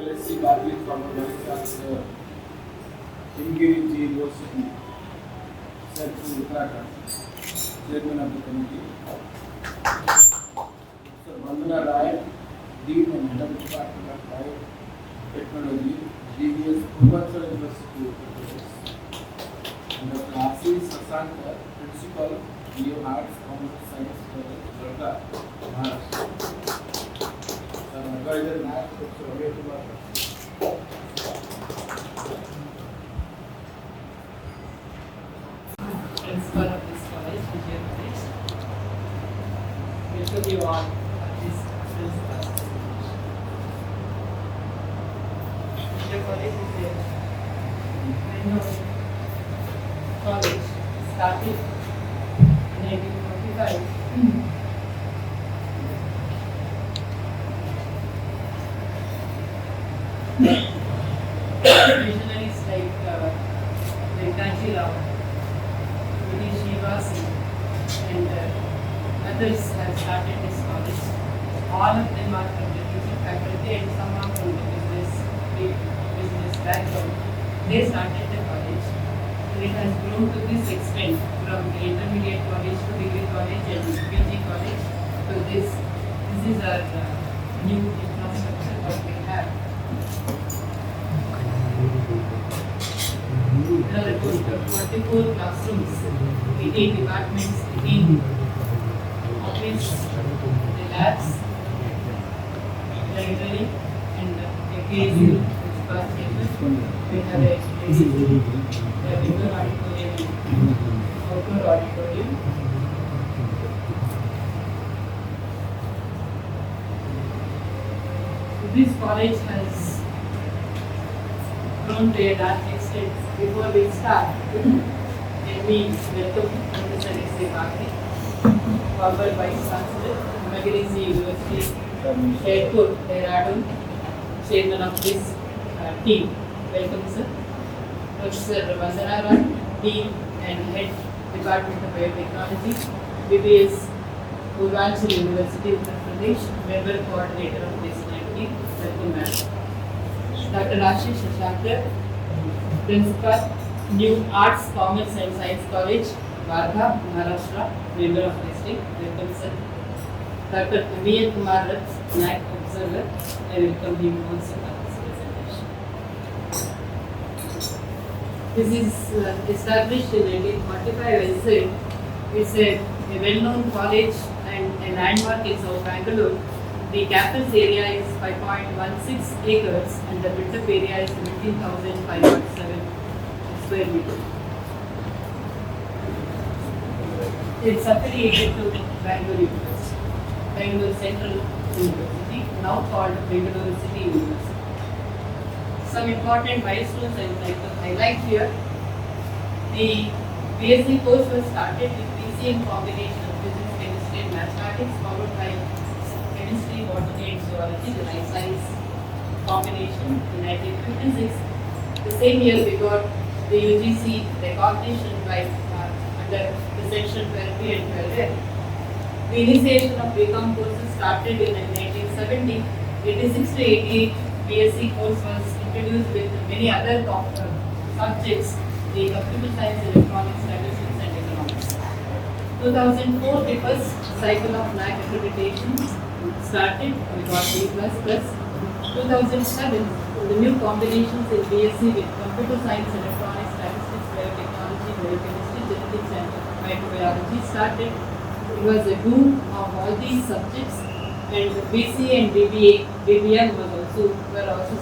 LSC Bartley from Mauritius, Ingiri University, said to Uttarakhand, Chairman of the committee. Sir Vandana Rai, Dean and Head of Department of Biotechnology, DBS Purvanchal University, and Dr. Ashish Sasankar, Principal, Bio Arts, Commerce, Science College, Kolpe, Maharashtra. Advisor NAAC Principal of this college, Vijaya College. Welcome you all at this principal's presentation. Vijaya College is a well-known college started in 1845. Missionaries like Kanchi Rao, Hitesh and others have started this college. All of them are from the teaching faculty and some are from the business background. They started the college and it has grown to this extent from the intermediate college to degree college and PG college. So this is our new infrastructure that we have. There are about 44 classrooms, 18 departments, 18 office, the labs, library, and a KSU, which is past campus. We have a indoor auditorium and outdoor auditorium. This college has grown to a large extent. Before we start, let me welcome Professor S. Bakri, former Vice Chancellor, Magarizi University, Sherpur, Dehradun, Chairman of this team. Welcome, sir. Professor Vandana Rai, Dean and Head, Department of Biotechnology, BBS, Purvanchal University, Uttar Pradesh, Member Coordinator of this team. Welcome, ma'am. Dr. Ashish Shailaja, Principal, New Arts, Commerce and Science College, Wardha, Maharashtra, Member of this team. Welcome, sir. Dr. Amir Kumar Rath, NAAC Observer. I welcome him also for this presentation. This is established in 1945, as I said. It's a well-known college and a landmark in South Bangalore. The campus area is 5.16 acres and the built-up area is 17,507 square meters. It's affiliated to Bangalore University, Bangalore Central University, now called Bangalore City University. Some important milestones I would like to highlight here. The BSc course was started with PCM combination of physics, chemistry and mathematics, followed by chemistry, botany and zoology, the life science combination in 1956. The same year we got the UGC recognition by under the section 12B and 12F. The initiation of BCom courses started in 1970. 86 to 88 BSc course was introduced with many other subjects, the computer science, electronics, statistics and economics. 2004, the first cycle of NAAC accreditation started, we got B++. 2007, the new combinations in BSc with computer science, electronics, statistics, biotechnology, biochemistry, genetics and microbiology started. It was a boom of all these subjects and BC and BBM were also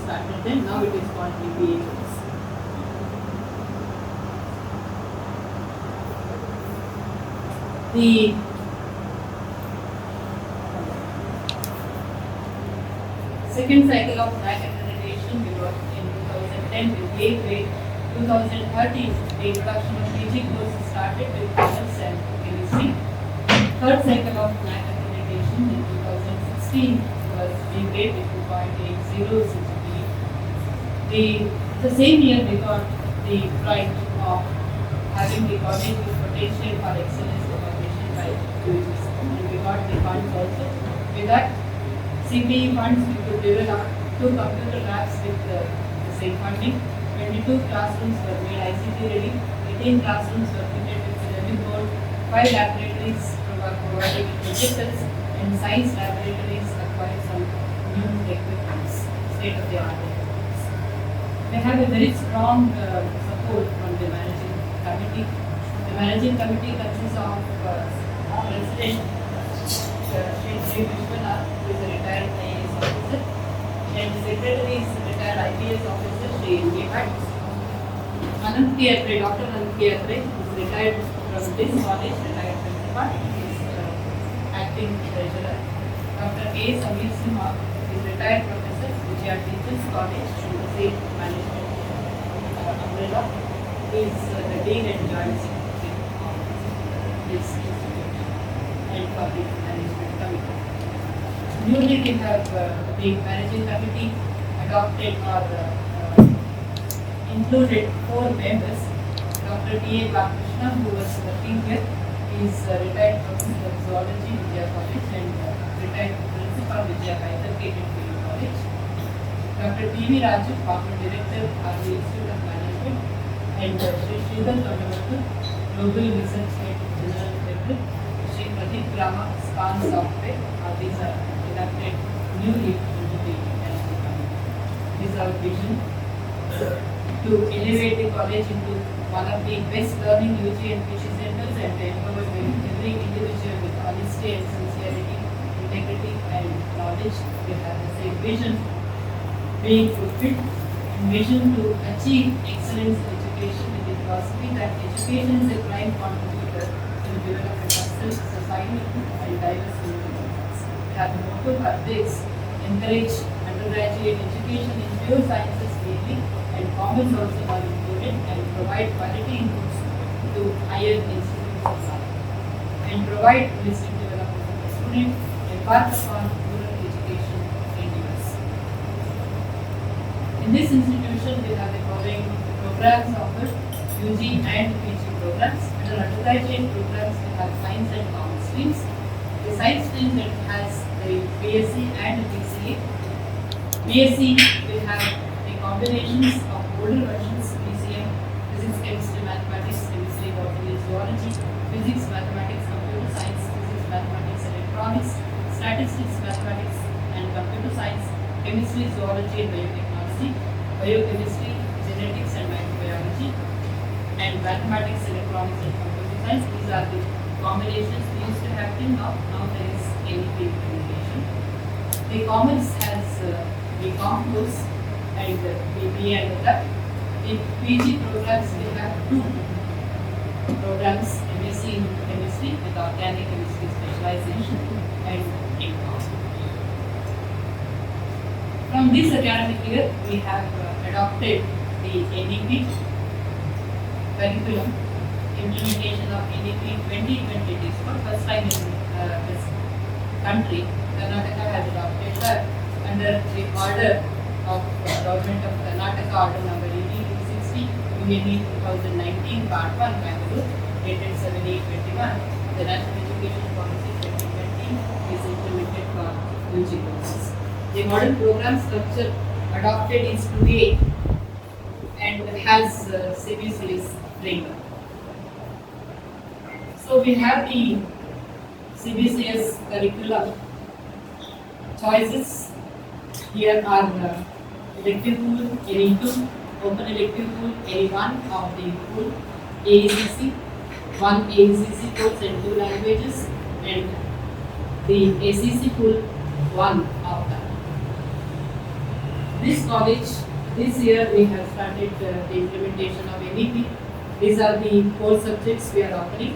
started then. Now it is called BBA. The second cycle of NAAC accreditation we got in 2010 with Gateway. 2013, the introduction of PG courses started with commerce and chemistry. Third cycle of NAAC accreditation in 2016 was Gateway with 2.80 CGPA. The same year we got the right of having the college with potential for excellence recognition by UGC, and we got the funds also. With that CPE funds we could develop 2 computer labs with the same funding, 22 classrooms were made ICT ready, 18 classrooms were fitted with ceramic board, 5 laboratories were provided with projectors, and science laboratories acquired some new equipment, state-of-the-art equipment. They have a very strong support from the managing committee. The managing committee consists of President Shri Vishwana, who is a retired IAS officer, and the secretary is a retired IPS officer, Shri Bhat. Anant Kiyatre, Dr. Anant Kiyatre, who is retired from this college, retired principal, is acting treasurer. Dr. KS Shailaja is retired professor, Vijaya College from the same management umbrella. He is the dean and joint secretary of this institute and public management committee. Newly we have the managing committee adopted or included 4 members. Dr. D.A. Krishna, who was working here, is retired professor of zoology, Vijaya College, and retired principal, Vijaya College. Dr. P.V. Raju, former director, RV Institute of Management, and Shri Sridhar Tondavattu, Global Research Head, General Secretary, Shri Pradeep Grama, Span Software. These are elected newly into the management committee. This is our vision to elevate the college into one of the best learning UG and PG centers and to empower every individual with honesty and sincerity, integrity and knowledge. We have the same vision being fulfilled and vision to achieve excellence in education with the philosophy that education is a prime contributor to the development of society and diverse individuals. We have the motto for this: encourage undergraduate education in pure sciences mainly, and commerce also are included, and provide quality inputs to higher institutions and provide holistic development of the student, embark upon rural education endeavors. In this institution, we have the following programs offered: UG and PG programs. Under undergraduate programs, we have science and commerce streams. The science stream that has the BSc and BCA. BSc, we have the combinations of older versions: PCM, physics, chemistry, mathematics, chemistry, botany, zoology, physics, mathematics, computer science, physics, mathematics, electronics, statistics, mathematics, and computer science, chemistry, zoology, and biotechnology, biochemistry, genetics, and microbiology, and mathematics, electronics, and computer science. These are the combinations we used to have till now. Now there is NAAC implementation. The commerce has BCom course and BBA and that. In PG programs, we have 2 programs: MSc in chemistry with organic chemistry specialization and BCom. From this academic year, we have adopted the NEP curriculum. Implementation of NEP 2020 is for first time in this country. Karnataka has adopted that under the order of Government of Karnataka, Order number 1860, UNE 2019, Part 1, Bangalore, dated 7/8/21. The National Education Policy 2020 is implemented for UG courses. The modern program structure adopted is 2A and has CBC's framework. So we have the CBCS curriculum choices. Here are elective pool, any 2, open elective pool, any 1 of the pool, AACC, 1 AACC course and 2 languages, and the ACC pool, 1 of that. This college, this year we have started the implementation of NEP. These are the 4 subjects we are offering: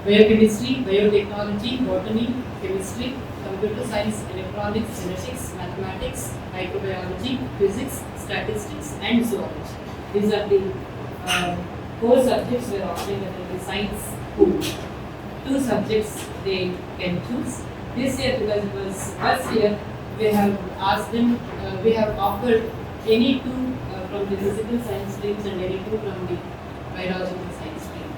biochemistry, biotechnology, botany, chemistry, computer science, electronics, genetics, mathematics, microbiology, physics, statistics, and zoology. These are the 4 subjects we are offering under the science pool. 2 subjects they can choose. This year, because it was first year, we have asked them, we have offered any 2 from the physical science streams and any 2 from the biological science stream.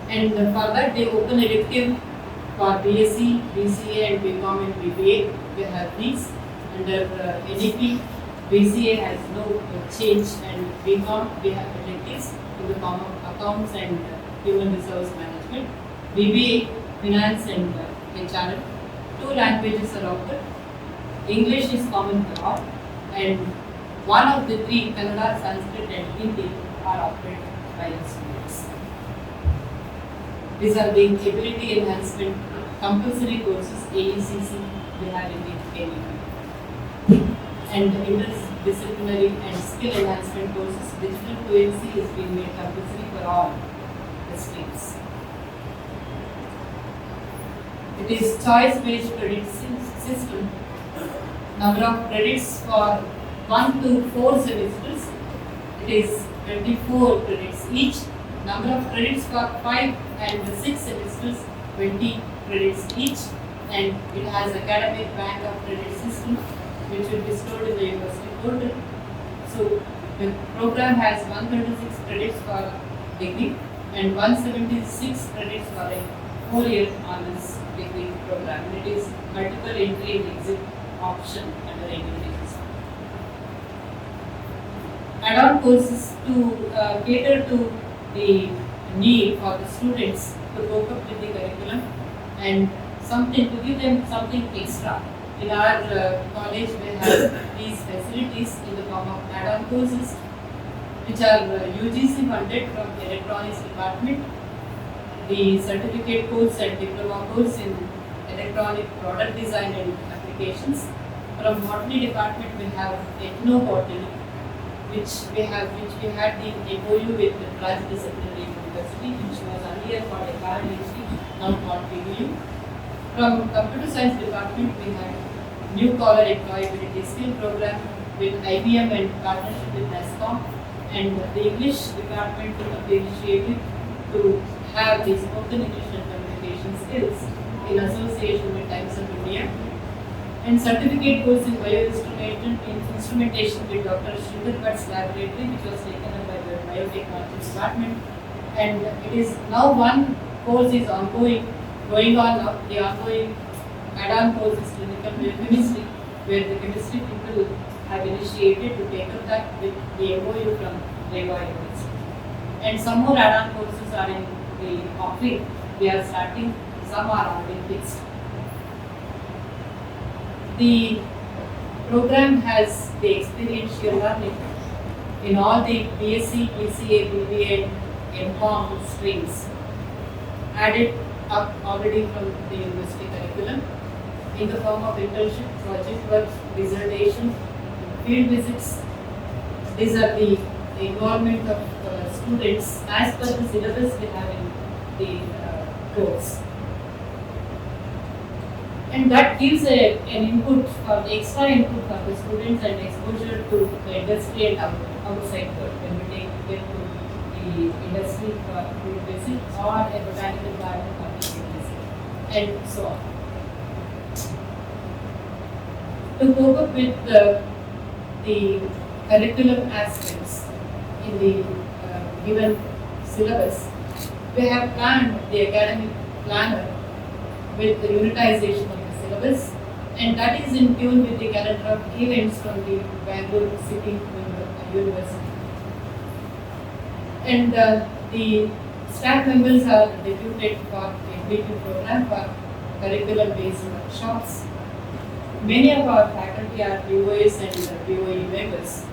And for that, they open elective for BSc, BCA, and BCom and BBA. We have these. Under NAP, BCA has no change, and BCom we have electives in the form of accounts and human resource management. BBA, finance and HR. 2 languages are offered. English is common for all, and one of the 3, Kannada, Sanskrit and Hindi, are offered by the students. These are the ability enhancement compulsory courses, AECC, we have in the NAP. And interdisciplinary and skill enhancement courses, digital fluency is being made compulsory for all the streams. It is choice-based credit system. Number of credits for 1 to 4 semesters, it is 24 credits each. Number of credits for 5 and 6 semesters, 20 credits each. And it has academic bank of credit system, which will be stored in the university portal. So the program has 136 credits for degree and 176 credits for a 4-year honors degree program. And it is multiple entry and exit option under engineering. Add-on courses to cater to the need for the students to cope up with the curriculum and something to give them something extra. In our college, we have these facilities in the form of add-on courses, which are UGC funded from the electronics department, the certificate course and diploma course in electronic product design and applications. From botany department, we have ethnobotany, which we had the MOU with the Transdisciplinary University, which was earlier called accreditation, now called PBU. From computer science department, we had new collar employability skill program with IBM and partnership with NASCOM, and the English department took the initiative to have the spoken English and communication skills in association with Times of India. And certificate course in instrumentation with Dr. Sridhar Bhatt's laboratory, which was taken up by the biotechnology department. And it is now one course is going on now. The ongoing add-on course is clinical biochemistry, where the chemistry people have initiated to take up that with the MOU from Vijaya College. And some more add-on courses are in the offering. We are starting, some are already fixed. The program has the experiential learning in all the BSc, BCA, BBA, and MCOM streams, added up already from the university curriculum in the form of internship, project work, dissertation, field visits. These are the involvement of students as per the syllabus we have in the course. And that gives an input for the extra input for the students and exposure to the industry and outside world when we take them to the industry for field visit or a botanical garden for the field visit and so on. To cope up with the curriculum aspects in the given syllabus, we have planned the academic planner with the unitization of the syllabus, and that is in tune with the calendar of events from the Bangalore City University. And the staff members are deputed for MBT program for curriculum-based workshops. Many of our faculty are POAs and POE members.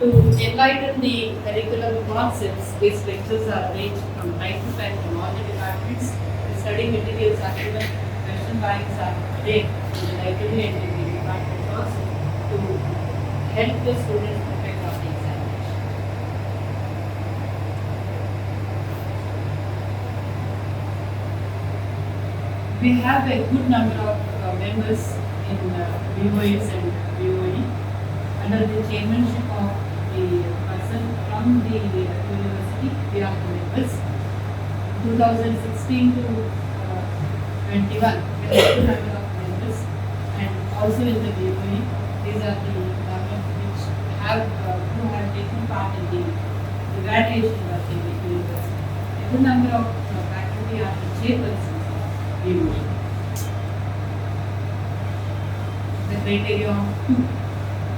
To enlighten the curriculum concepts, these lectures are arranged from time to time from all the departments. The study materials are given, question banks are there in the library and in the department also to help the students prepare for the examination. We have a good number of members in BOAs and BOE under the chairmanship of the person from the university. We are the members. 2016 to 21, we have a good number of members, and also in the BOE, these are the members which who have taken part in the evaluation of the university. A good number of faculty are the chairpersons of BOE. The criteria of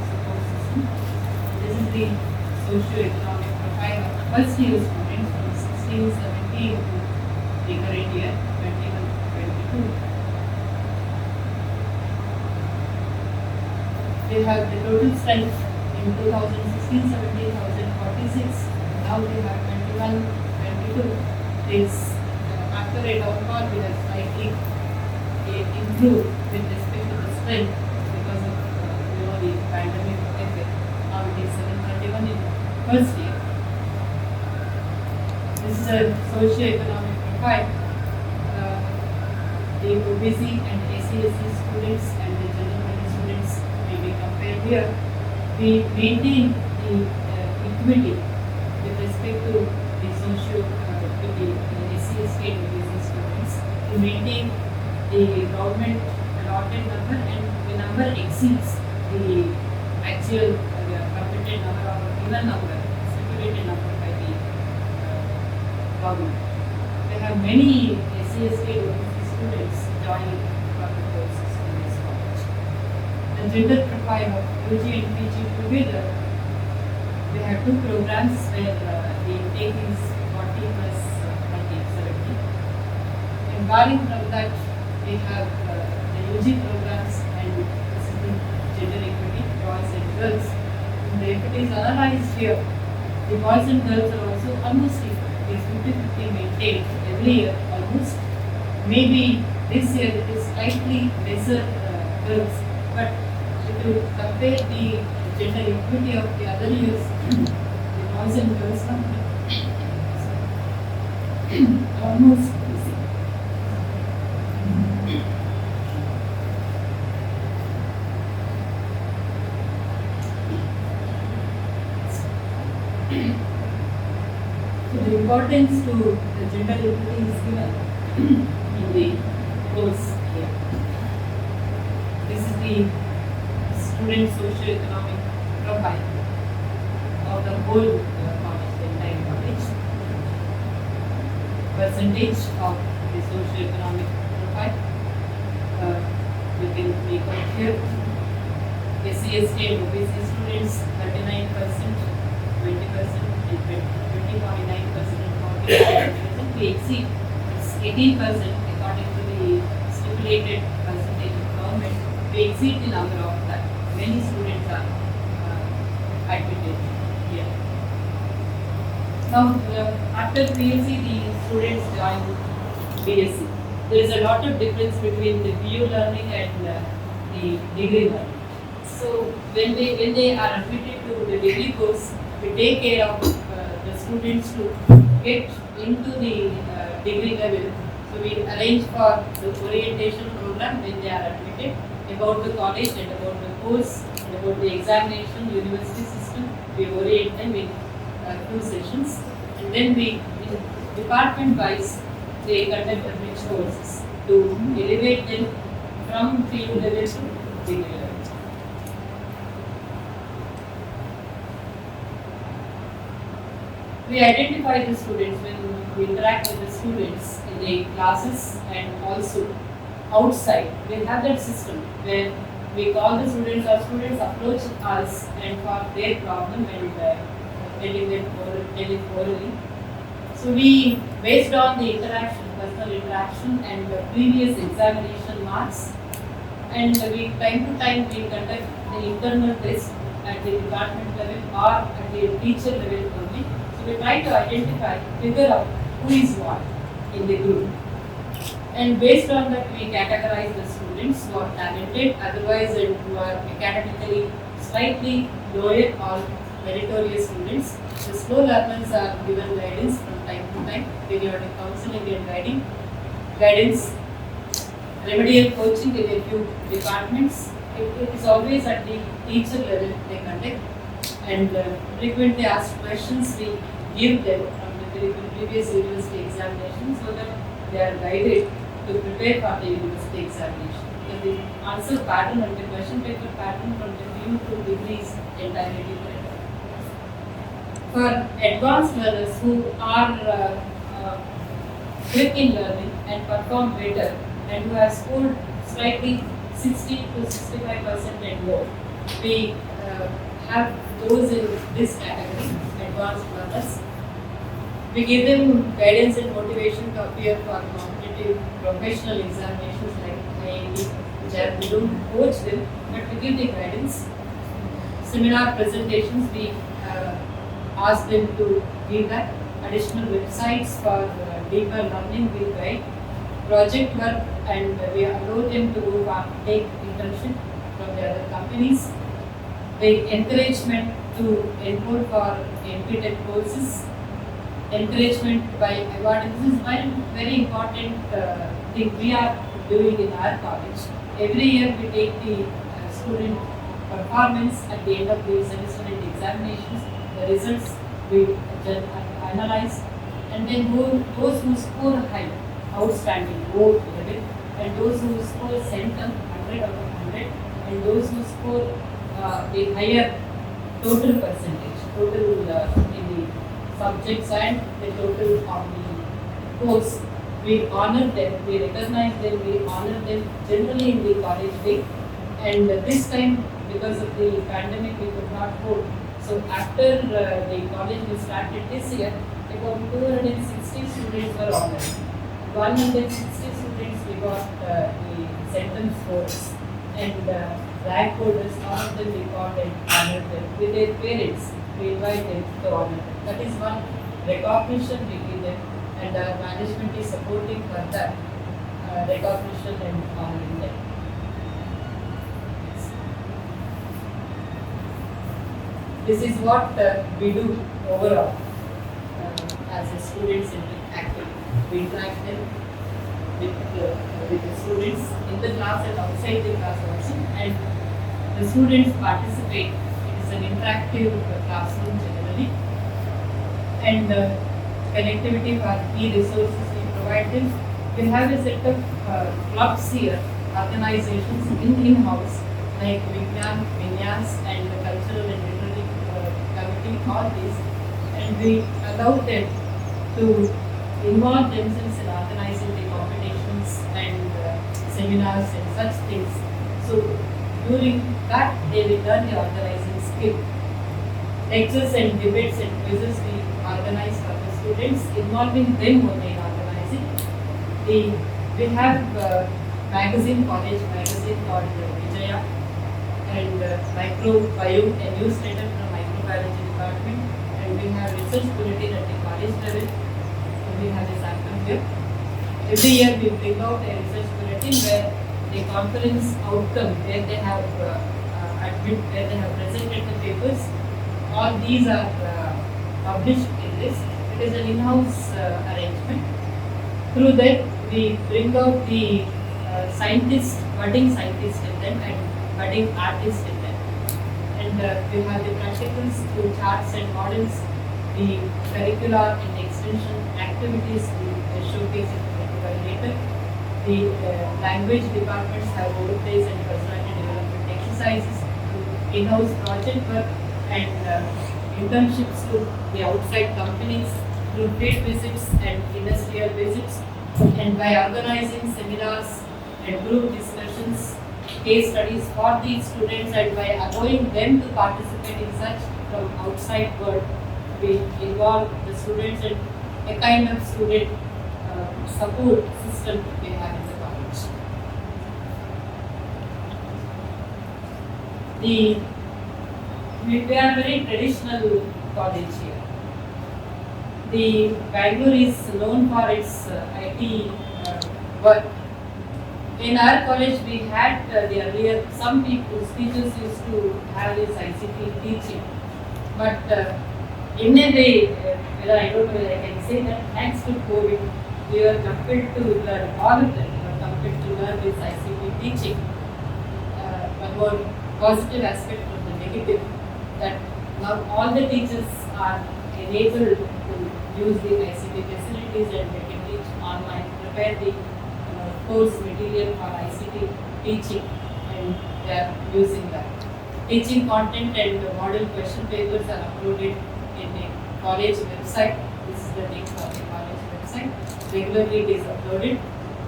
support system. This is the socio-economic profile of first year students from 16-17 to the current year 21-22. They have the total strength in 2016-17 46. Now they have 21-22. This after a downfall we have slightly improved with respect to the strength because of the pandemic effect. Now it is 731 in first year. This is a socio-economic profile. The OBC and SC students and the general students may be compared here. We maintain the equity with respect to the SC and OBC students. We maintain the government allotted number and the number exceeds the actual permitted number or given number, stipulated number by the government. They have many SC and OBC students joining public courses in this college. The gender profile of UG and PG together, we have two programs where the intake is 40 plus 70. And barring from that, we have the UG programs and this is the gender equity, boys and girls. And the equity is analyzed here. The boys and girls are also almost equal. It is 50-50 maintained every year almost. Maybe this year it is slightly lesser girls, but if you compare the gender equity of the other years, the boys and girls are almost the same. So the importance to the gender equity is given in the course here. This is the student socio-economic profile of the whole college, the entire college. Percentage of the socio-economic profile we can make out here. SC and OBC students 39%, 20%, and 20.9% and 40%. We exceed 18% according to the stipulated percentage of government. We exceed the number of that. Many students are admitted here. Now, after PLC, the students join BSc. There is a lot of difference between the BU learning and the degree learning. So, when they are admitted to the degree course, we take care of the students to get into the degree level. So, we arrange for the orientation program when they are admitted, about the college and about the course and about the examination, university system. We orient them in 2 sessions, and then we, in department wise, they conduct the bridge courses to elevate them from field level to degree level. We identify the students when we interact with the students in the classes and also outside. We have that system where we call the students or students approach us and for their problem and telling them orally. So we, based on the interaction, personal interaction and the previous examination marks, and we time to time we conduct the internal test at the department level or at the teacher level only. So we try to identify, figure out who is what in the group. And based on that, we categorize the students who are talented, otherwise and who are academically slightly lower or meritorious students. The slow learners are given guidance from time to time, periodic counseling and guidance, remedial coaching in a few departments. It is always at the teacher level they conduct, and frequently asked questions we give them from the previous university examination so that they are guided to prepare for the university examination. Because the answer pattern and the question paper pattern from the few to degrees entirely different. For advanced learners who are quick in learning and perform better and who have scored slightly 60 to 65% and more. We have those in this category, advanced learners. We give them guidance and motivation to appear for competitive professional examinations like IIT, where we don't coach them, but we give the guidance. Seminar presentations, we ask them to give that. Additional websites for deeper learning we guide. Project work, and we allow them to go take internship from the other companies. The encouragement to enroll for NPTEL courses. Encouragement by awarding. This is one very important thing we are doing in our college. Every year we take the student performance at the end of the semester and examinations. The results we analyze, and then those who score high, outstanding, go level, and those who score center, 100 out of 100, and those who score the higher total percentage, total in the subjects and the total of the course. We honor them, we recognize them, we honor them generally in the college week. And this time, because of the pandemic, we could not hold. So after the college we started this year, about 260 students were honored. 160 students we got the sentence scores, and rank holders, all of them we got and honored them with their parents. We invite them to honor them. That is one recognition we give them, and our management is supporting for that recognition and honoring them. This is what we do overall as a student-centric activity. We interact them with the students in the class and outside the class also, and the students participate. It is an interactive classroom generally, and connectivity for key resources we provide them. We have a set of clubs here, organizations in-house like Vignan, Vinyas, and the cultural and literary committee, all these, and we allow them to involve themselves in organizing the competitions and seminars and such things. So during that they will learn the organizing skill. Lectures and debates and quizzes we organize for the students, involving them only in organizing. We have magazine, college magazine called Vijaya, and microbiome, a newsletter from microbiology department, and we have research bulletin at the college level. We have a sample here. Every year we bring out a research bulletin where the conference outcome, where they have where they have presented the papers. All these are published in this. It is an in-house arrangement. Through that, we bring out the scientists, budding scientists in them, and budding artists in them. And we have the practicals through charts and models, the curricular and extension activities we showcase it later. The language departments have overplays and personality development exercises, in-house project work, and internships to the outside companies through field visits and industrial visits, and by organizing seminars and group discussions, case studies for these students, and by allowing them to participate in such from outside world, we involve the students in a kind of student support system we have in the college. We are a very traditional college here. The Bangalore is known for its IT work. In our college, we had the earlier, some people, teachers used to have this ICT teaching, but in a way, I don't know whether I can say that thanks to COVID, we were compelled to learn, all of them were compelled to learn this ICT teaching. One more positive aspect of the negative, that now all the teachers are enabled to use the ICT facilities, and they can teach online, prepare the course material for ICT teaching, and they are using that. Teaching content and model question papers are uploaded in the college website. This is the link for the college website. Regularly it is uploaded.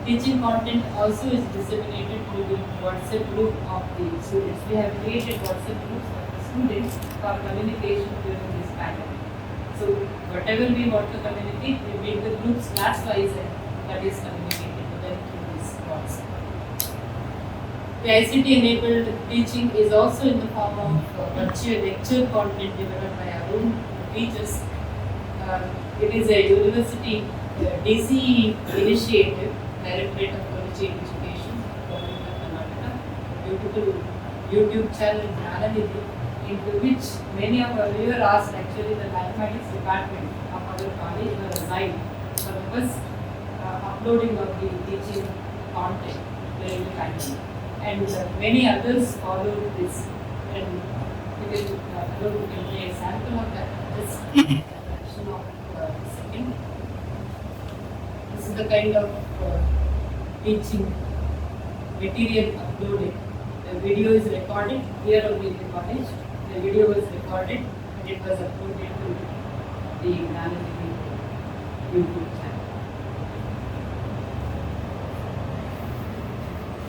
Teaching content also is disseminated to the WhatsApp group of the students. We have created WhatsApp groups for the students for communication during this pandemic. So whatever we want to communicate, we make the groups class-wise and that is communicated to them through this WhatsApp. The ICT-enabled teaching is also in the form of virtual lecture content developed by our own teachers. It is a university DC initiative, Directorate of College Education, Government of Karnataka, beautiful YouTube channel Jnananidhi, into which many of our viewers asked actually the mathematics department of our college were assigned for the first uploading of the teaching content during the pandemic. And many others followed this. And we can play a sample of that. This action of second. This is the kind of teaching material uploaded. The video is recorded here only in the college. The video was recorded and it was uploaded to the Jnananidhi YouTube channel.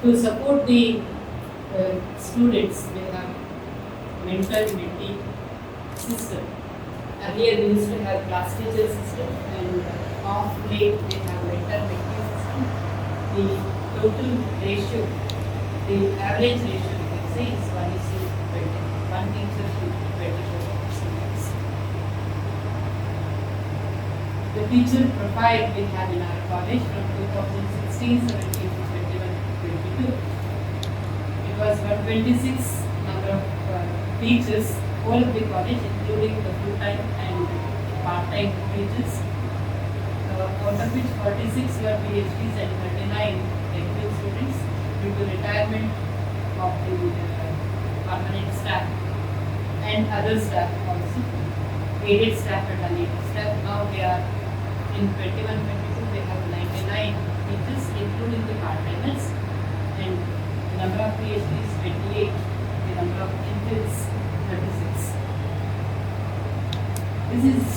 To support the students, we have mentor-mentee system. Earlier we used to have class teacher system, and of late we have mentor-mentee system. The total ratio, the average ratio we can say is 1:20. One teacher to 24 students. The teacher profile we have in our college from 2016-17 to 21-22. It was 126 number of teachers, whole of the college, including the full-time and part-time teachers, out of which 46 were PhDs and 39 MPhil students due to retirement of the permanent staff and other staff also, aided staff and unaided staff. Now we are in 21-22, we have 99 teachers, including the part-timers, and the number of PhDs 28, the number of MPhils 36. This is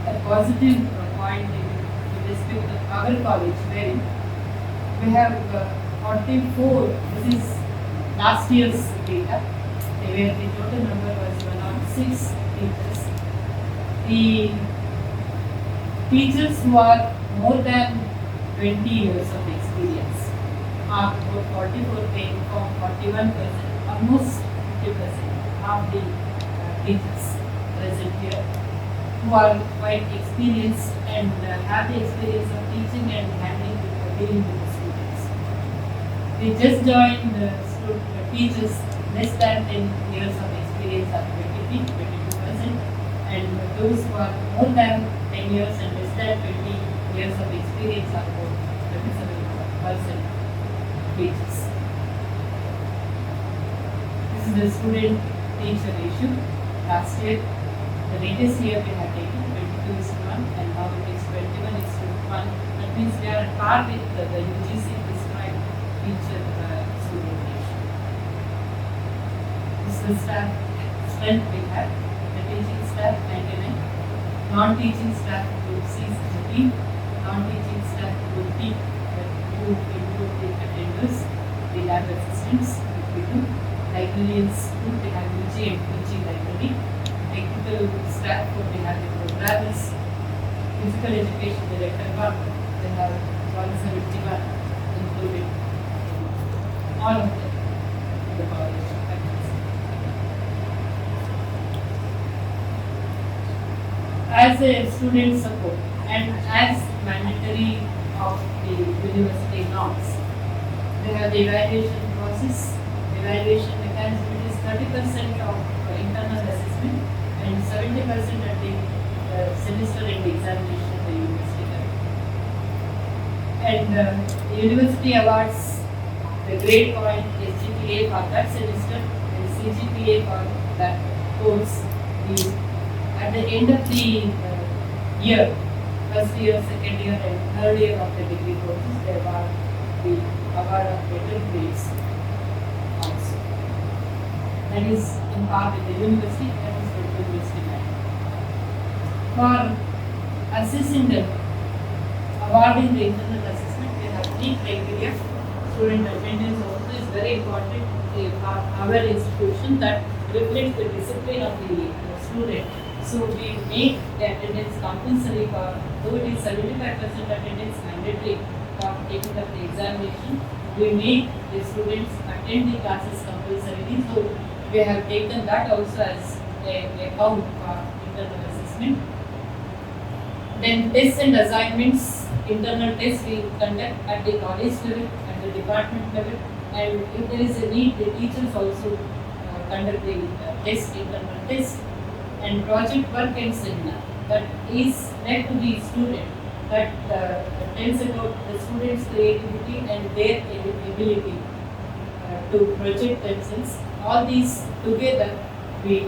a positive point in respect of our college, where we have 44, this is last year's data, where the total number was 106 teachers. The teachers who are more than 20 years of experience are about 44, paying from 41%, almost 50% of the teachers present here, who are quite experienced and have the experience of teaching and handling dealing with the students. They just joined teachers less than 10 years of experience are 22%, and those who are more than 10 years and less than 20 years of experience are about 37% teachers. This is the student-teacher ratio. Last year, the latest year we had taken 22:1, and now it is 21:1. That means we are at par with the UGC prescribed teacher-student ratio. This is the staff strength we have. The teaching staff 99, non-teaching staff group C is 13, non-teaching staff group D, who include the attenders, the lab assistants, 52, librarians group they have UG and PG library, technical staff group they have the programmers, physical education director 1, they have 171 included, all of them in the college. As a student support and as mandatory of the university norms, we have the evaluation process, evaluation mechanism. It is 30% of internal assessment and 70% at the semester end examination of the university. And the university awards the grade point SGPA for that semester and CGPA for that course. At the end of the year, first year, second year and third year of the degree courses, they award the award of better grades also. That is in part with the university, that is what the university mandates. For assessing them, awarding the internal assessment, we have 3 criteria. Student attendance also is very important in our institution, that reflects the discipline of the student. So we make the attendance compulsory for, though it is 75% attendance mandatory for taking up the examination, we make the students attend the classes compulsorily. So we have taken that also as a count for internal assessment. Then tests and assignments, internal tests we conduct at the college level, at the department level, and if there is a need, the teachers also conduct the internal test. And project work and seminar, that is led to the student, that tells about the students' creativity and their ability to project themselves. All these together, we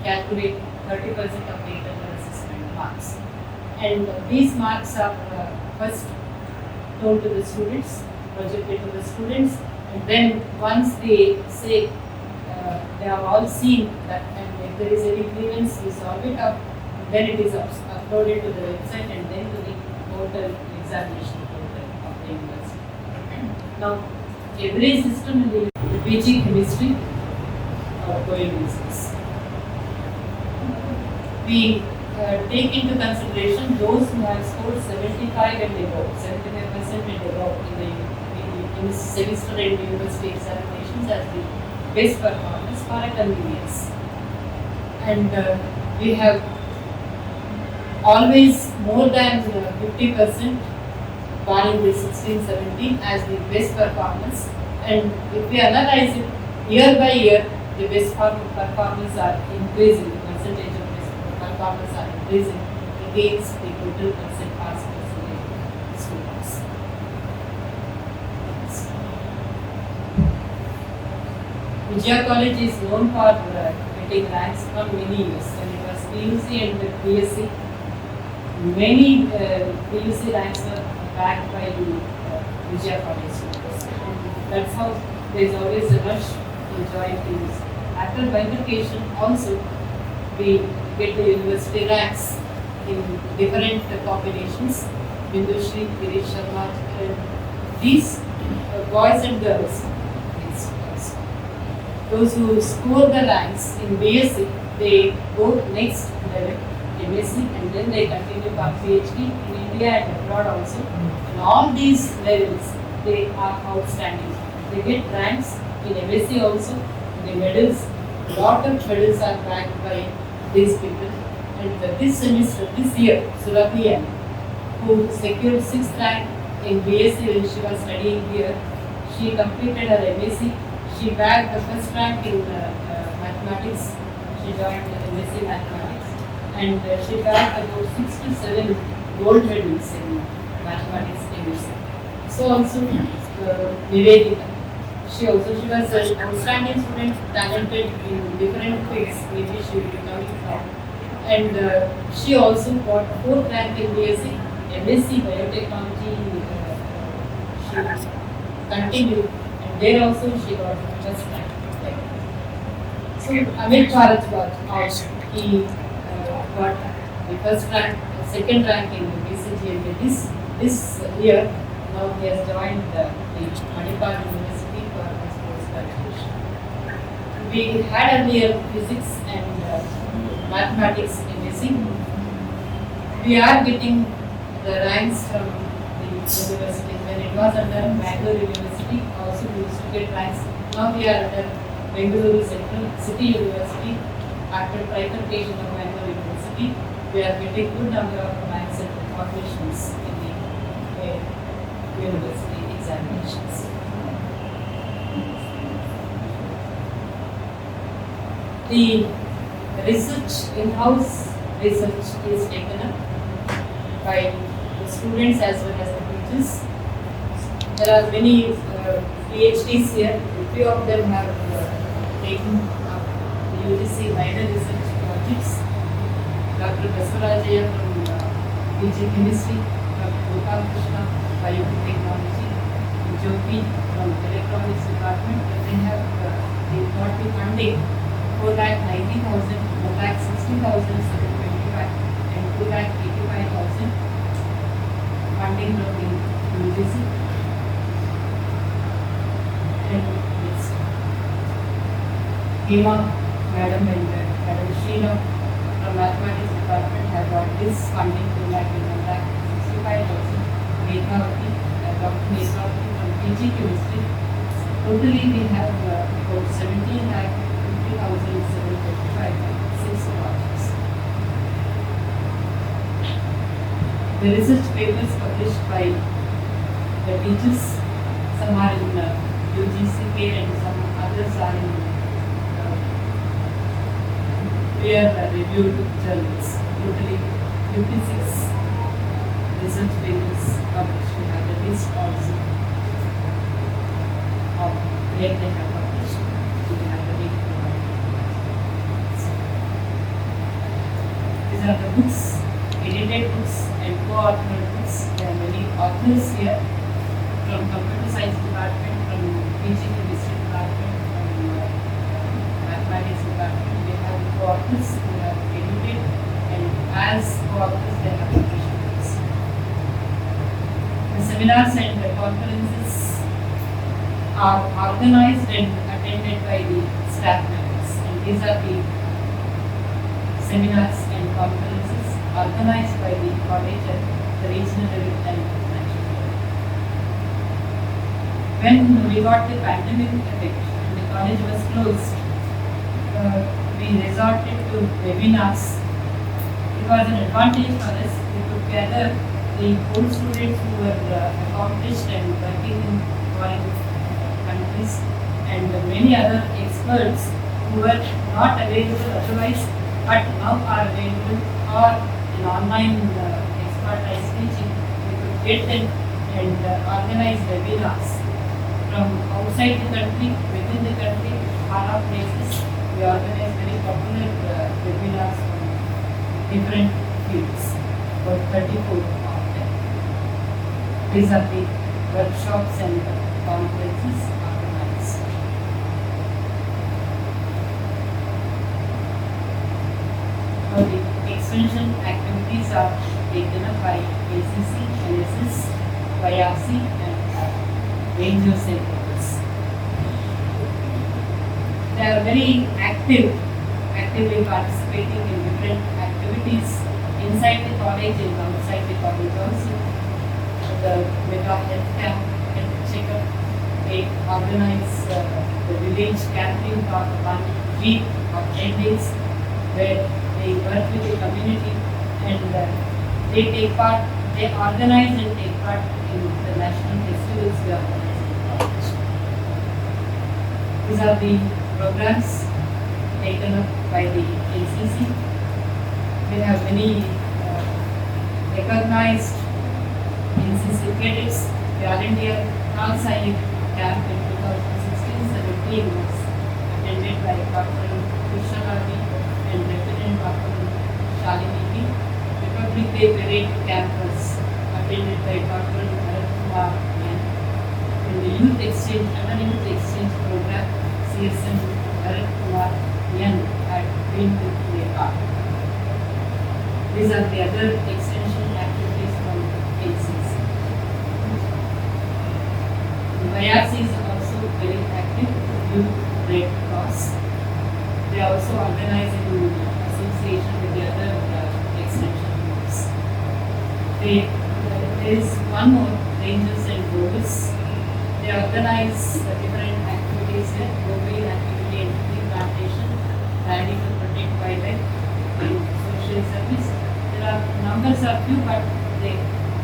calculate 30% of the internal assessment marks. And these marks are first told to the students, projected to the students, and then once they say they have all seen that, and if there is any grievance, we solve it up, then it is uploaded to the website and then to the portal, examination portal of the university. Now, every system in the PG chemistry co-exists. We take into consideration those who have scored 75 and above, 75% and above in semester and university examinations as the best performance for a convenience. And we have always more than 50% barring the 16-17 as the best performance. And if we analyze it year by year, the best performance are increasing, the percentage of best performance are increasing against the total pass percentage students. Vijaya College is known for getting ranks from many years. When it was PUC and BSc, many PUC ranks were backed by Vijaya College students. And that's how there is always a rush to join PUC. After bifurcation, also we get the university ranks in different combinations. Bindushri, Girish Sharma, and these boys and girls. Those who score the ranks in BSc, they go next level, MSc, and then they continue for PhD in India and abroad also. In all these levels, they are outstanding. They get ranks in MSc also, the medals, lot of medals are backed by these people. And this semester, this year, Suraksha, who secured 6th rank in BSc when she was studying here, she completed her MSc. She bagged the first rank in mathematics. She joined the MSc Mathematics, and she bagged about 6 to 7 gold medals in mathematics chemistry. So also Nivedita. She was an outstanding student, talented in different fields, maybe she will be coming from. And she also got 4th rank in BSc, MSc Biotechnology. She continued. There also she got first rank. So Amit Bharat also, he got the first rank, second rank in the BCG. This year, now he has joined the Manipal University for his post-graduation. We had earlier physics and mathematics in MSc. We are getting the ranks from the university. When it was under Bangalore University, also we used to get ranks. Now we are under Bengaluru Central City University. After bifurcation of Bangalore University, we are getting good number of ranks and recognitions in the university examinations. The research, in-house research is taken up by the students as well as the teachers. There are many PhDs here. A few of them have taken up the UGC minor research projects. Dr. Suraksha from PG Chemistry, Dr. Gopal Krishna, Biotechnology, Jyoti from Electronics Department. They have got the funding 4,90,000, 1,60,725, and 2,85,000. funding from the UGC. And next, Hema Madam and Madam Sheila from Mathematics Department have got this funding to like 1,65,000. Vedhavati, Dr. Vedhavati from PG Chemistry. Totally we have about 17,50,755 6 projects. The research papers published by the teachers, some are in UGCK and some others are in peer reviewed journals. Totally 56 research papers published. We have the list also of where they have published. We have the link provided. These are the books, edited books and co-authored books. There are many authors here from Computer Science Department, from PG Chemistry Department, from Mathematics Department. They have co-authors who have edited, and as co-authors they have published books. The seminars and the conferences are organized and attended by the staff members, and these are the seminars and conferences organized by the college at the regional level and national level. When we got the pandemic effect and the college was closed, we resorted to webinars. It was an advantage for us. We could gather the old students who were accomplished and working in foreign countries, and many other experts who were not available otherwise but now are available, or in online expertise teaching. We could get them and organize webinars from outside the country, within the country, far off places. We organize very popular webinars from different fields, about 34 of them. These are the workshops and conferences organized. Now the extension activities are taken up by ACC, NSS, YRC and Rangers and others. They are very actively participating in different activities inside the college and outside the college also. The mega health camp, health checkup, they organize the village camping for 1 week or 10 days where they work with the community and they take part, they organize and take part in the national festivals we organize in the college. These are the programs taken up by the ACC. We have many recognized NCC cadets. The all-India non-silent camp in 2016-17 was attended by Dr. Suraksha and Lieutenant Dr. Shalini. Republic Day Parade camp was attended by Dr. and the Youth Exchange, under Youth Exchange program, CSM had been with NAAC. These are the other extension activities from NCC. The YRC is also very active with Red Cross. They are also organizing in association with the other extension groups. There is one more, Rangers and Rovers. They organize different activities here, Kolpe activity and tree plantation, rally to protect wildlife and social service. There are numbers are few, but they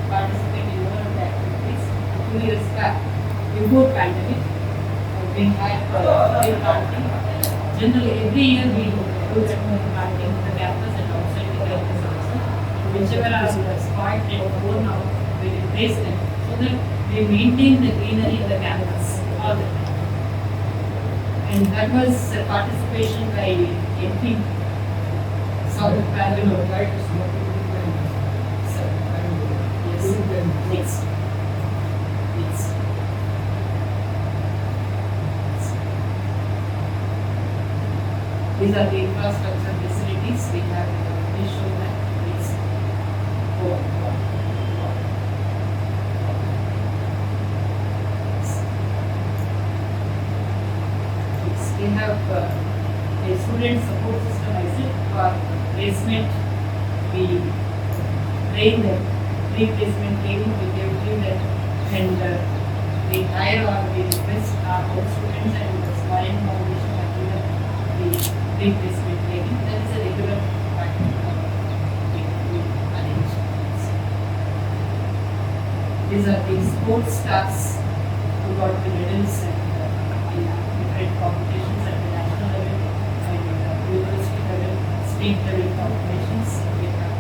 participate in all of the activities. 2 years back, before pandemic, we had tree planting. Generally, every year we do tree planting in the campus and outside the campus also. Whichever are spoiled and grown out, we replace them so that we maintain the greenery in the campus all the time. And that was participation by MP South Bangalore. Yes. Next. These are the infrastructure facilities we have. We show that. Please. we have a student support system, I said, for placement. We train them, pre-placement training, we give them, and we hire or we request our own students and the Smile Foundation have given the pre-placement training. That is a regular practice we arrange. These are the sports stars who got the medals and in different competitions at the national level and university level, state level competitions. We have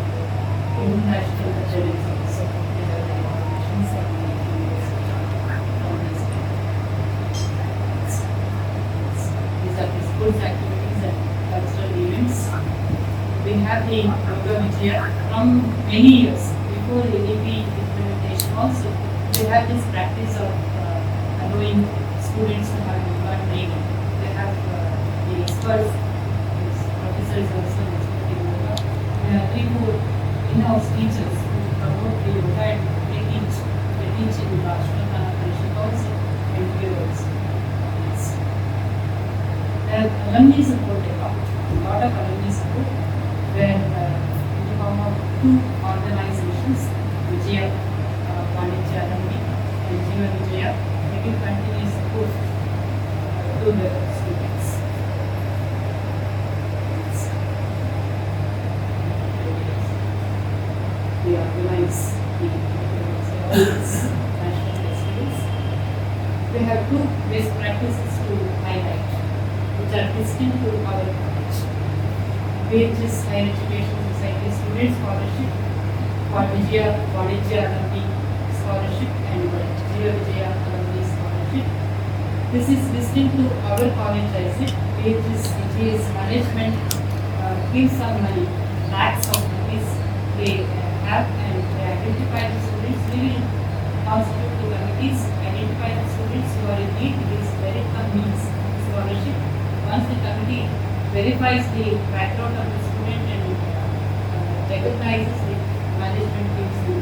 international levels also. They have the competitions at the university from these states. These are the sports activities and cultural events. We have the Yoga Vijaya from many years before NAP implementation also. We have this practice of allowing students to have yoga training. They have the experts, professors also experting yoga. We have 3-4 in-house teachers who promote the yoga and they teach in the Ashram Parishad also and here also. Yes. There are alumni support account, a lot of alumni support where in the form of 2 organizations, Vijaya College RV and Vijaya, they give continuous support to the students. We organize the national festivals. We have 2 best practices to highlight, which are distinct to our college. Wages Higher Education Society Student Scholarship, for Vijaya College RV Scholarship and Vijaya Alumni Scholarship. This is distinct to our college, I said. Wages management gives some money, lakhs of rupees they have, and they identify the students. We will constitute the committees, identify the students who are in need. It is merit cum means scholarship. Once the committee verifies the background of the student and recognizes the management gives the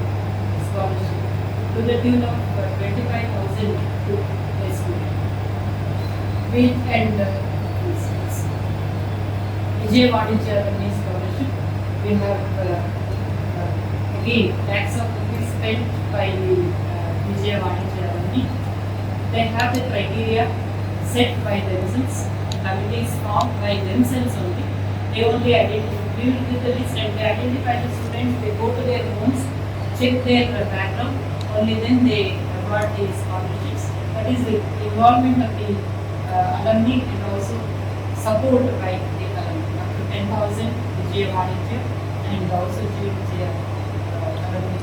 scholarship to the tune of 25,000 to a student. And Vijaya College RV Scholarship, we have again lakhs of rupees spent by the Vijaya College RV. They have the criteria set by themselves. Committees formed by themselves only. They only we will give the list and they identify the students, they go to their homes, check their background, only then they award the scholarships. That is the involvement of the alumni and also support by the alumni. Up to 10,000 Vijaya volunteer and also Vijaya alumni.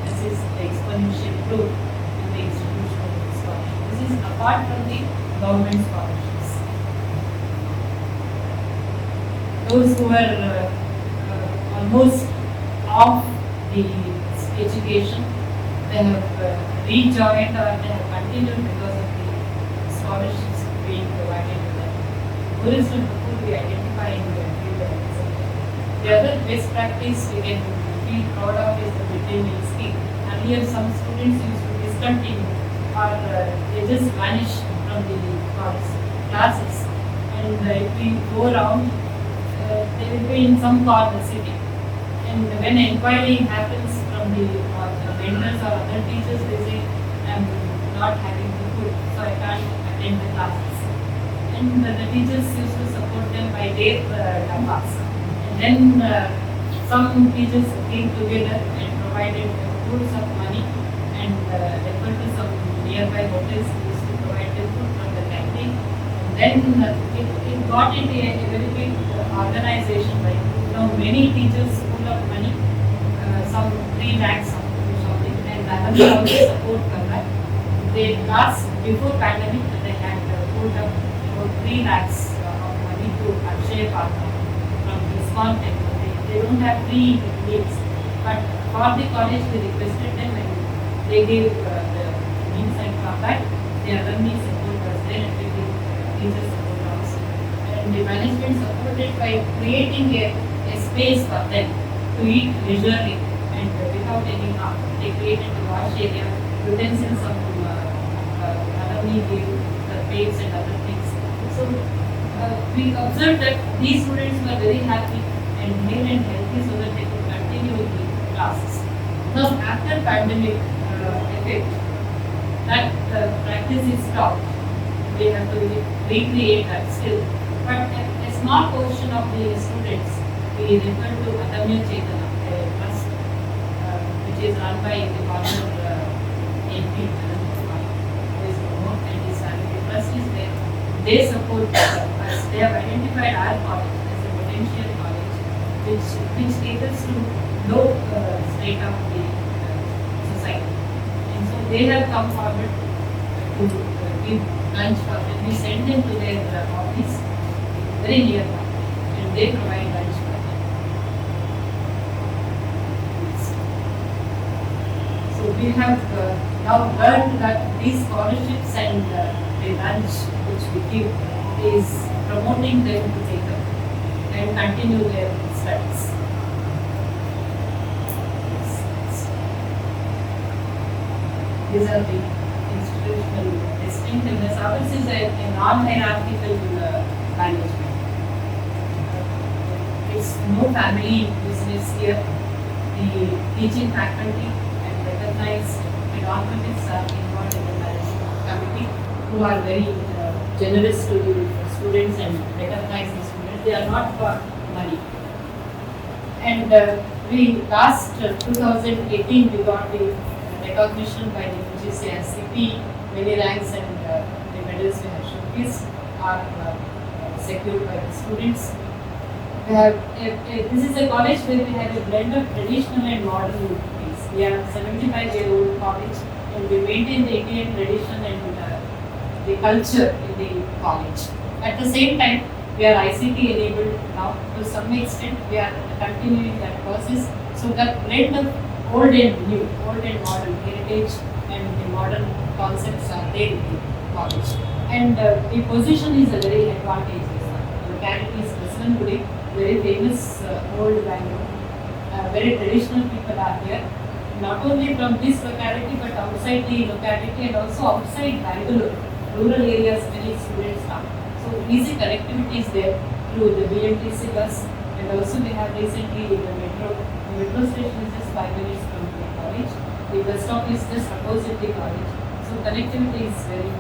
This is the exponential growth in the institutional scholarship. This is apart from the government scholarships. Those who are almost off the education, they have rejoined or they have continued because of the scholarships being provided to them. Tourism before we identify in the field. The other best practice we can feel proud of is the midday meal scheme. Earlier some students used to discontinue or they just vanish from the classes, and if we go around, they will be in some corner sitting. And when inquiry happens from the vendors or other teachers, they say, I'm not having the food, so I can't attend the classes. And the teachers used to support them by their dabbas. And then some teachers came together and provided foods of money and referred to some nearby hotels who used to provide them food from the canteen. Then it got into a very big organization. Like now, many teachers full of money, some 3 lakhs something, and another also support for that. They last before pandemic, they had pulled up about 3 lakhs of money to Akshaya Patra from ISKCON temple. They don't have free meals, but for the college we requested them and they gave the means, and for that the alumni support was there and we gave teacher support also. And the management supported by creating a space for them to eat leisurely and without any harm. They created a wash area, utensils of alumni gave the tapes and other things. So we observed that these students were very happy and hale and healthy so that they could continue with the classes. Now after pandemic effect, that practice is stopped. They have to recreate that skill. But a small portion of the students, we refer to Adamya Chetana, a trust which is run by the partner MP, who is promote and his family trust is there. They support us. They have identified our college as a potential college which caters to low state of the society. And so they have come forward to give lunch for them. We send them to their office, very nearby, and they provide lunch for them. So we have now learned that these scholarships and the lunch which we give is promoting them to take up and continue their studies. These are the institutional distinctiveness. Ours is a non-hierarchical management. It's no family business here. The teaching faculty and recognized pedagogists are involved in the management committee, who are very generous to the students and recognize the students. They are not for money. And we last 2018 we got the recognition by the UGCRCP, many ranks and the medals we have showcased are secured by the students. We have this is a college where we have a blend of traditional and modern things. We are a 75-year-old college and we maintain the Indian tradition and the culture in the college. At the same time, we are ICT-enabled now. To some extent, we are continuing that process. So that blend of old and new, old and modern heritage and the modern concepts are there in the college. And the position is a very advantageous one. The locality is Basavangudi, very famous old Bangalore. Very traditional people are here. Not only from this locality but outside the locality and also outside Bangalore, rural areas many students come. So easy connectivity is there through the BMTC bus, and also we have recently the metro. The metro station is just 5 minutes from the college. The bus stop is just opposite the college. So connectivity is very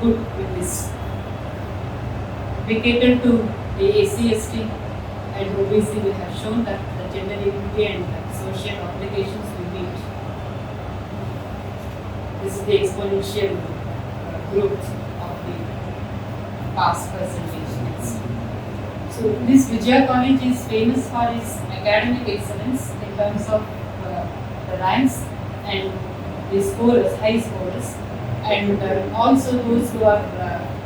good with this. We cater to the ACST and OBC. We have shown that the gender equity and social obligations we meet. This is the exponential growth of the past percentages. So this Vijaya College is famous for its academic excellence in terms of the ranks and the scorers, high scorers, and also those who are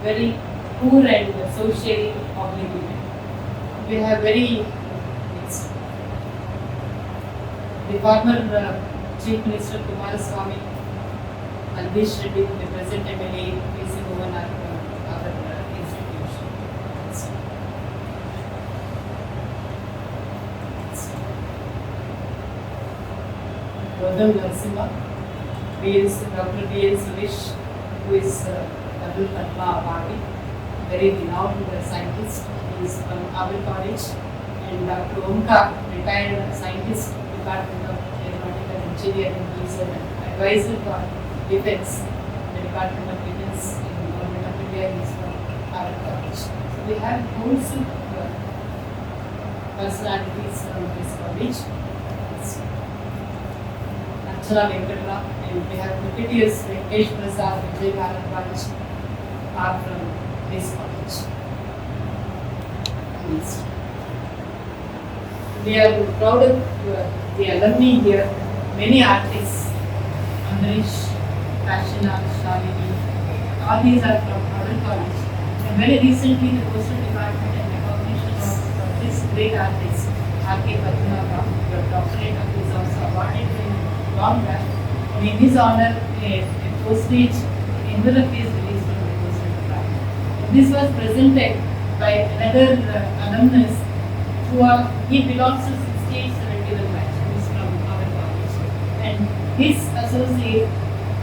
very poor and socially obligated. We have very the former Chief Minister Kumaraswamy, Albish Reddy, the present MLA, facing over our institution. Rodam Narasimha, Dr. B.N. Suresh, who is Abdul Katla Awadi, very renowned scientist. He is from our college, and Dr. Omkar, retired scientist, Department of Aeronautical Engineering. He is an advisor for Defense, the Department of Defense in the Government of India. He is from our college. So we have hosts of personalities from this college. Archana Venkatara, and we have cricketers Hitesh Prasad, Vijay College are from this college. We are proud of the alumni here, many artists, Amrish, Kashina, Shalini, all these are from our college. And very recently the Postal Department and recognition of this great artist, R.K. Padmanabha, the doctorate of his also awarded in long back. And in his honor, a postage envelope is released from the Postal Department. And this was presented by another alumnus who he belongs to 6871 batch, who is from our college. And his associate,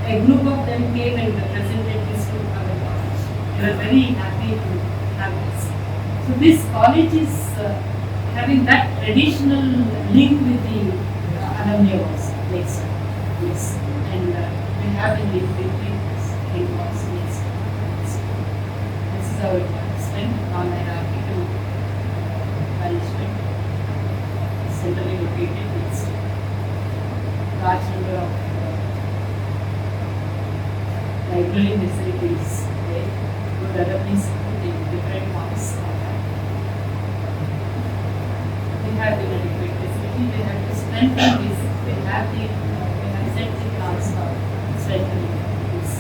a group of them came and presented this to our college. We are very happy to have this. So this college is having that traditional link with the alumni also. Next, yes, and we have in the link also next. This is our investment on hierarchical management. Centrally located next. Large number of library facilities there. Good alumni support in different forms. They have the adequate facility. They have to strengthen this. They have set the plans for strengthening this.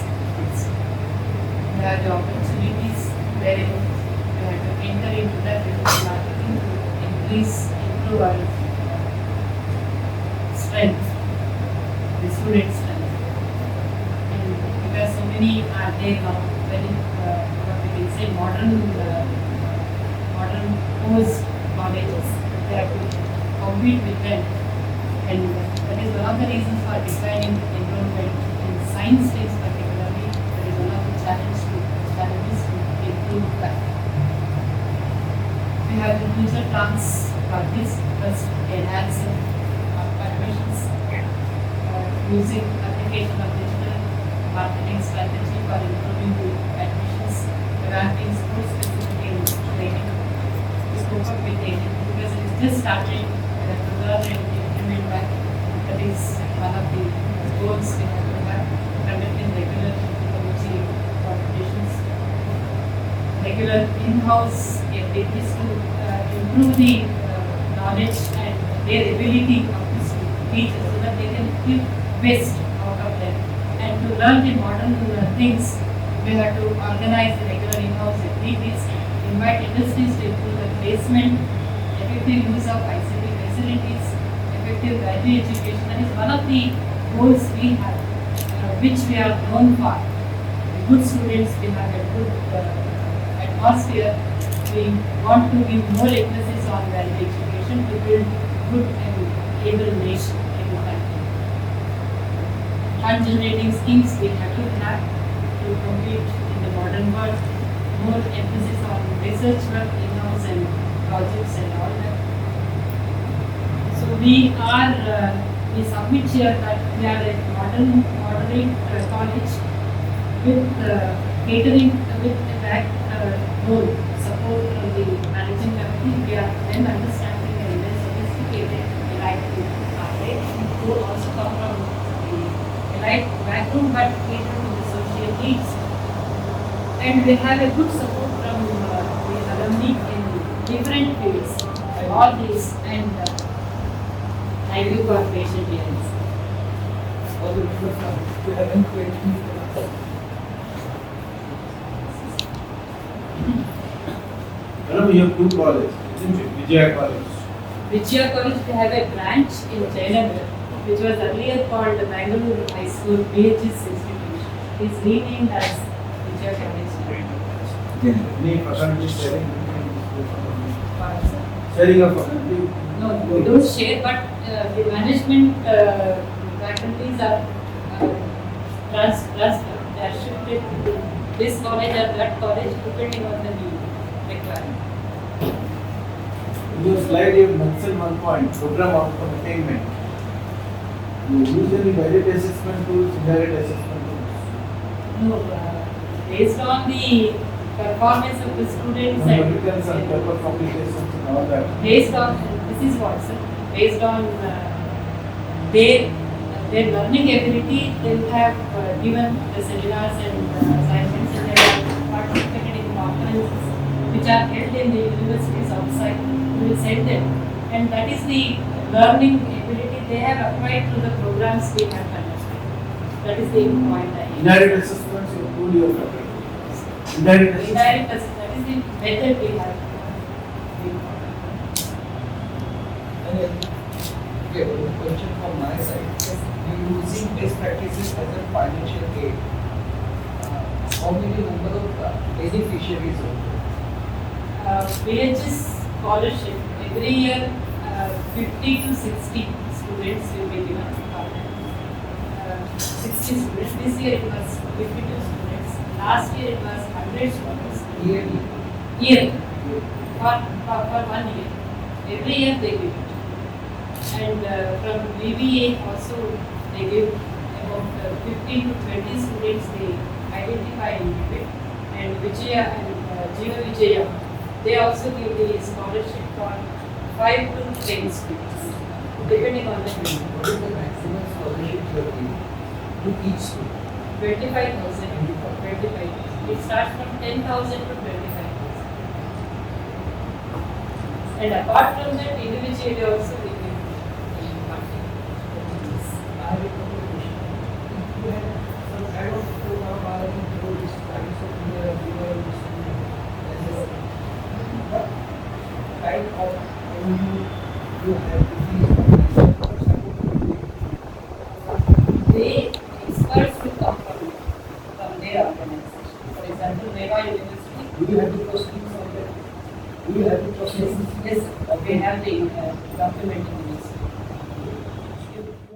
They have the opportunities wherein they have to enter into that marketing to improve our strength, the student strength. And because so many are there now, very what we can say modern post colleges, they have to compete with them, and that is one of the reasons for declining enrollment in science streams particularly. That is one of the challenges to improve that. We have the future plans for this. First, enhancing admissions using application of digital marketing strategy for improving the admissions, developing sports specific training to cope up with aging, because it is just started to learn and implement that. That is one of the goals we have to have, conducting regular coaching competitions, regular in-house activities to improve the knowledge and their ability of the teachers so that they can give best out of them. And to learn the modern things, we have to organize the regular in-house activities, invite industries to improve the placement, effective use of ICT facilities, effective value education. That is one of the goals we have, which we are known for. Good students, we have a good atmosphere. We want to give more emphasis on value education to build good and able nation in the country. Fund generating schemes we have to have to compete in the modern world. More emphasis on research work, in-house and projects and all that. So we submit here that we are a moderate college with catering with that role support from the managing committee. We are then understanding and then sophisticated elite who also come from the elite background but cater to the social needs. And we have a good support from the alumni in different fields, all these, and thank you for patient hearings. All the members are to have any questions. Madam, you have two colleges, isn't it? Vijaya College. Vijaya College, they have a branch in Jayanagar, which was earlier called the Bangalore High School BHS Institution. It is renamed as Vijaya College. Any faculty sharing? Sharing of faculty? No, we don't share, but the management faculties are transferred. They are shifted to this college or that college depending on the need requirement. In your slide, you have mentioned one point, program outcome attainment. You use any merit assessment tools, indirect assessment tools? No, based on the performance of the students and Competence and paper publications and all that. based on, this is what, sir, based on their learning ability, they have given the seminars and assignments, and they have participated in conferences which are held in the universities outside. We will send them, and that is the learning ability they have applied to the programs we have conducted. That is the point I Indirect assessments, you tool your faculty. Indirect assessment. Indirect assessment, that is the method we have. Okay, one question from my side. You using best practices as a financial aid. How many number of beneficiaries are there? VHS scholarship, every year 50 to 60 students will be given. 60 students. This year it was 52 students. Last year it was 100 students. Yearly. Year. For 1 year. Every year they give it. And from VBA also they give about 15 to 20 students they identify and give it. And Vijaya and Vijaya, they also give the scholarship for 5 to 10 students, depending on the What is the maximum scholarship you are giving to each student? 25,000. 25,000. It starts from 10,000 to 25,000. And apart from that, individually also they give funding. I have a couple of questions. You have some kind of program through this kinds of what kind of MOU you have with these The experts will come from their organization. For example, Mega University. do you have the proceedings on that? Do you have the proceedings? Yes, we have the document in the